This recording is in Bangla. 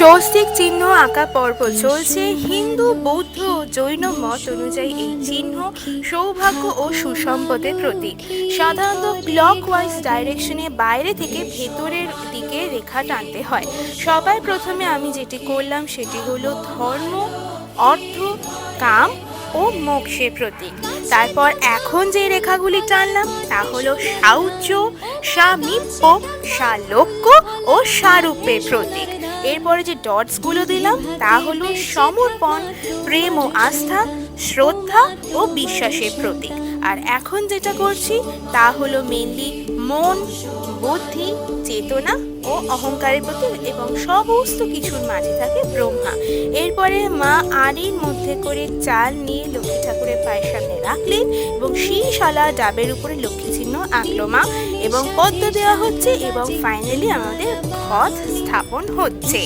স্বস্তিক চিহ্ন আঁকা পর্ব চলছে। হিন্দু, বৌদ্ধ ও জৈন মত অনুযায়ী এই চিহ্ন সৌভাগ্য ও সুসম্পদের প্রতীক। সাধারণত ক্লকওয়াইজ ডাইরেকশনে বাইরে থেকে ভেতরের দিকে রেখা টানতে হয়। সবার প্রথমে আমি যেটি করলাম সেটি হলো ধর্ম, অর্থ, কাম ও মোক্ষের প্রতীক। তারপর এখন যে রেখাগুলি টানলাম তা হলো সাউচ্য, সামীপ্য, সালোক্য ও সারূপ্যের প্রতীক। এরপরে যে ডটসগুলো দিলাম তা হলো সমর্পণ, প্রেম ও আস্থা, শ্রদ্ধা ও বিশ্বাসের প্রতীক। আর এখন যেটা করছি তা হলো মেনলি মন, বুদ্ধি, চেতনা ও অহংকারের প্রতীক এবং সমস্ত কিছুর মাঝে থাকে ব্রহ্মা। এরপরে মা আড়ির মধ্যে করে চাল নিয়ে লক্ষ্মী ঠাকুরের পায়ের সামনে রাখলেন এবং শীষালা ডাবের উপরে লক্ষ্মী চিহ্ন আঁকলো মা এবং পদ্ম দেওয়া হচ্ছে এবং ফাইনালি আমাদের ঘট স্থাপন হচ্ছে।